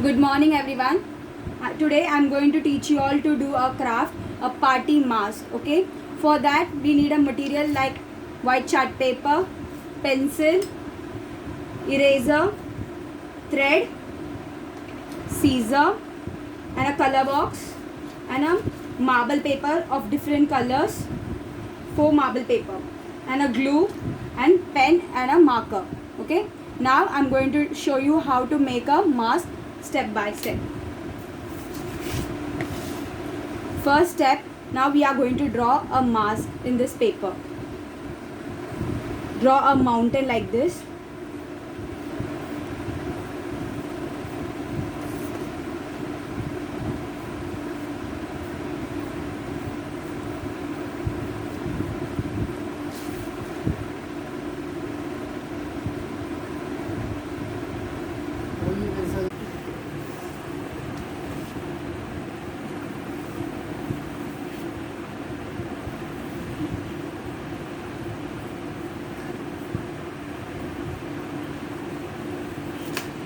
Good morning everyone. Today I am going to teach you all to do a craft, a party mask. Okay. For that we need a material like white chart paper, pencil, eraser, thread, scissor and a color box and a marble paper of different colors, 4 marble paper and a glue and pen and a marker. Okay. Now I am going to show you how to make a mask step by step. First step, now we are going to draw a mask in this paper. Draw a mountain like this.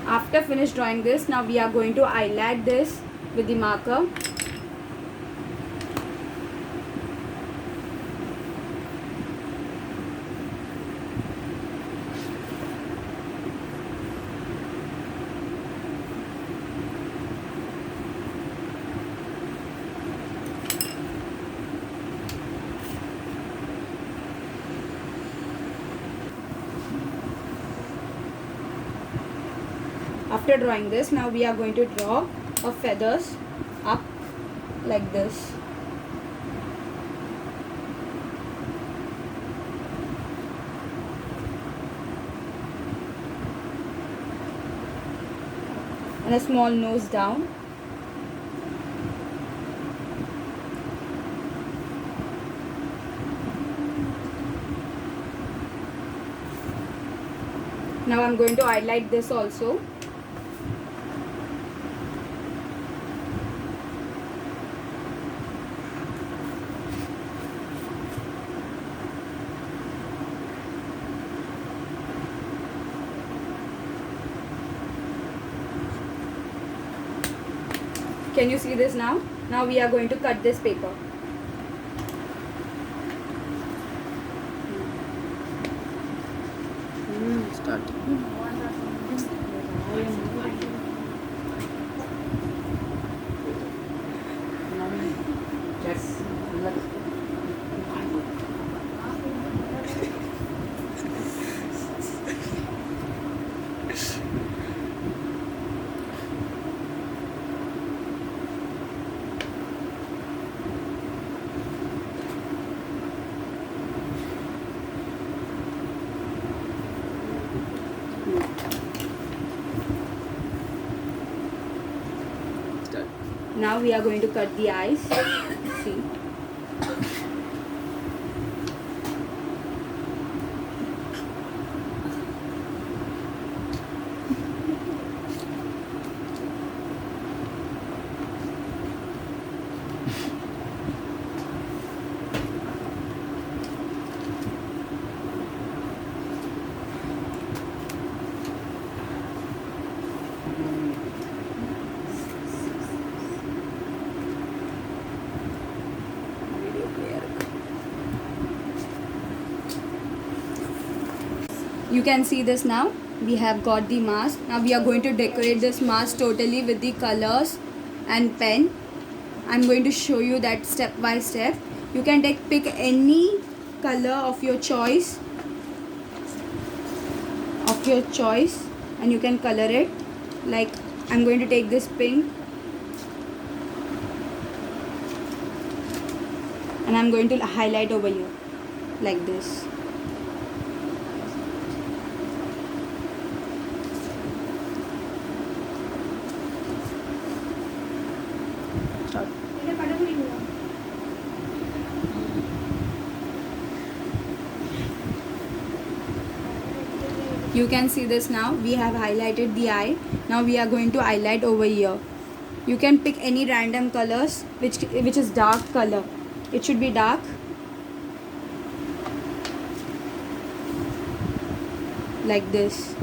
After finish drawing this, now we are going to highlight this with the marker. After drawing this, now we are going to draw a feathers up like this. And a small nose down. Now I am going to highlight this also. Can you see this now? Now we are going to cut this paper. Start. Now we are going to cut the eyes. See. You can see this now. We have got the mask. Now we are going to decorate this mask totally with the colors and pen. I'm going to show you that step by step. You can pick any color of your choice. And you can color it. Like I'm going to take this pink. And I'm going to highlight over here. Like this. You can see this now. We have highlighted the eye. Now we are going to highlight over here. You can pick any random colors which is dark color. It should be dark. Like this.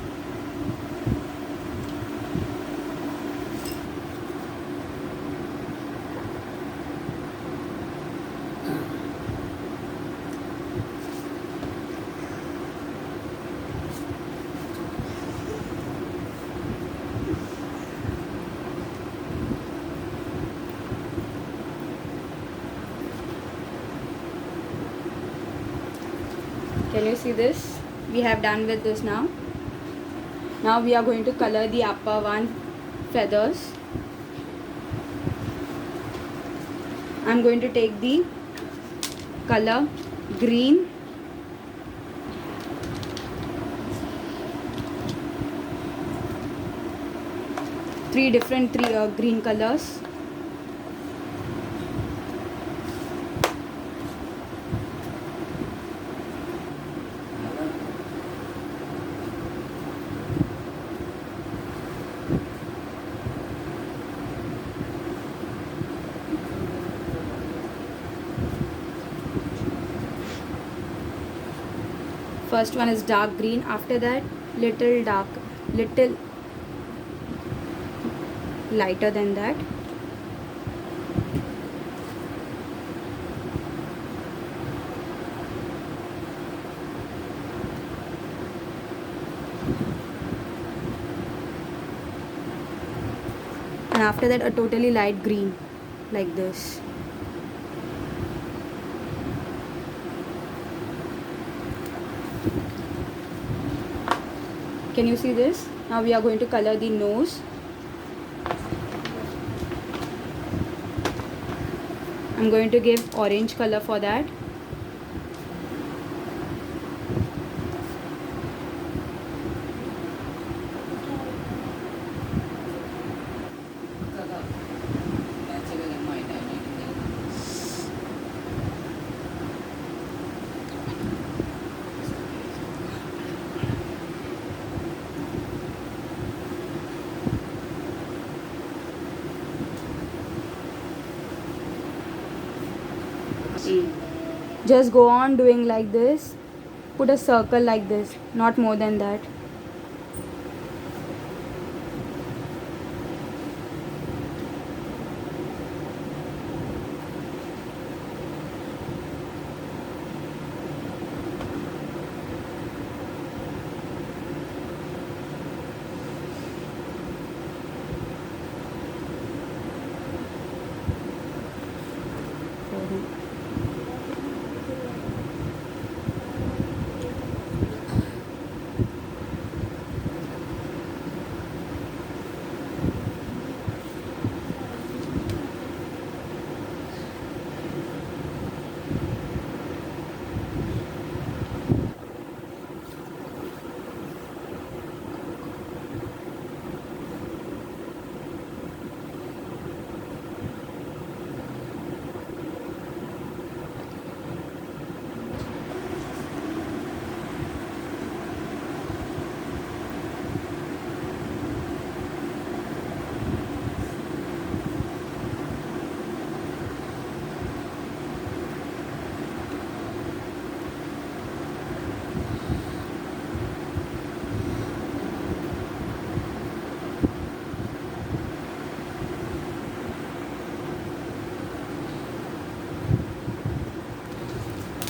Can you see this? We have done with this now. Now we are going to color the upper one feathers. I'm going to take the color green. Three different green colors. First one is dark green, after that little lighter than that. And after that a totally light green like this. Can you see this? Now we are going to color the nose. I'm going to give orange color for that. Just go on doing like this. Put a circle like this, not more than that.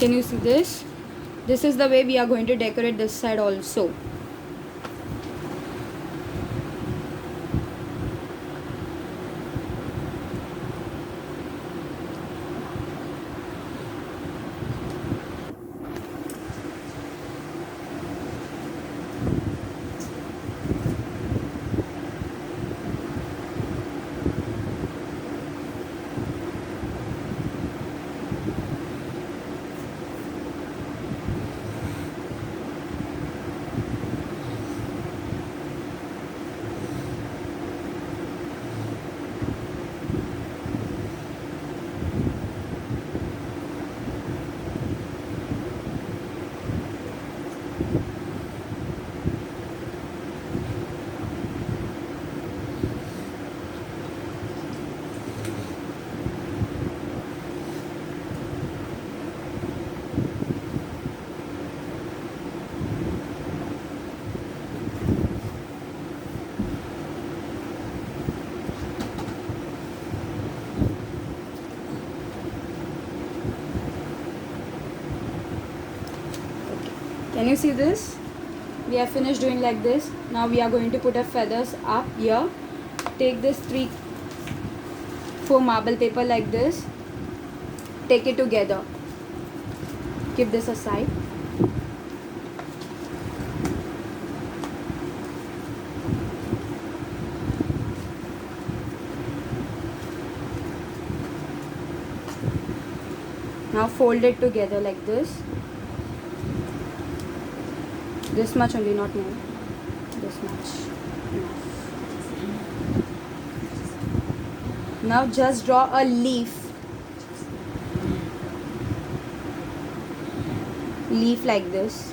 Can you see this? This is the way we are going to decorate this side also. Can you see this? We have finished doing like this. Now we are going to put our feathers up here. Take this 4 marble paper like this. Take it together. Keep this aside. Now fold it together like this. This much only, not more. This much. Now just draw a leaf. Leaf like this.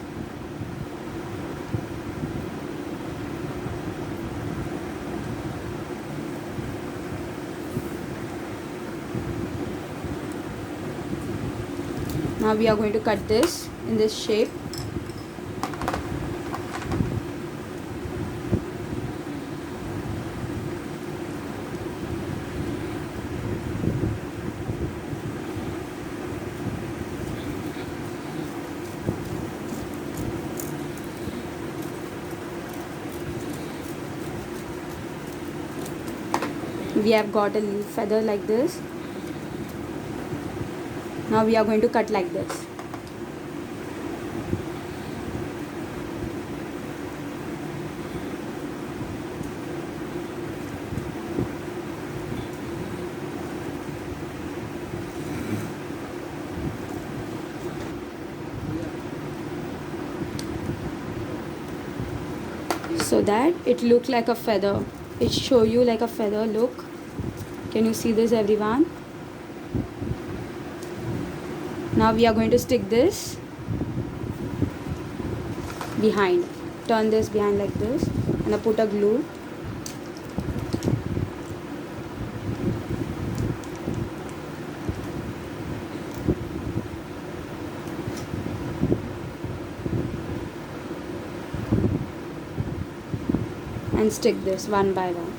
Now we are going to cut this in this shape. We have got a leaf feather like this. Now we are going to cut like this. So that it look like a feather. It show you like a feather look. Can you see this, everyone? Now we are going to stick this behind. Turn this behind like this, and I put a glue. And stick this one by one.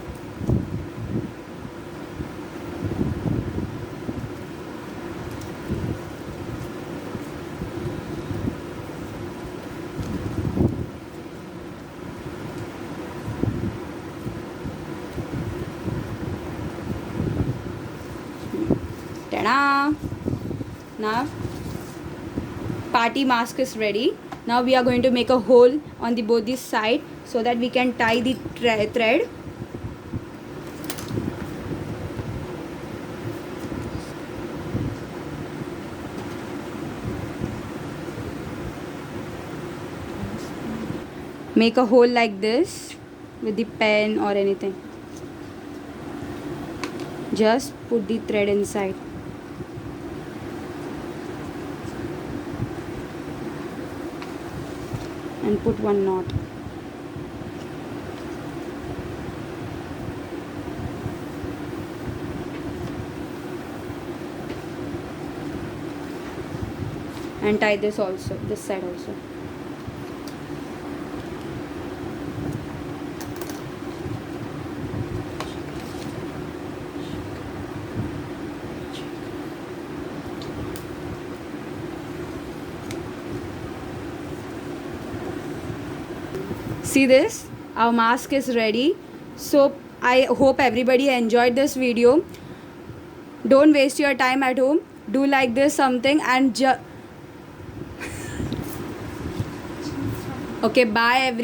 Ta-da! Now party mask is ready. Now we are going to make a hole on the both this side so that we can tie the thread. Make a hole like this with the pen or anything. Just put the thread inside. And put one knot. And tie this also, this side also. See this, our mask is ready. So I hope everybody enjoyed this video. Don't waste your time at home. Do like this something and okay, bye everyone.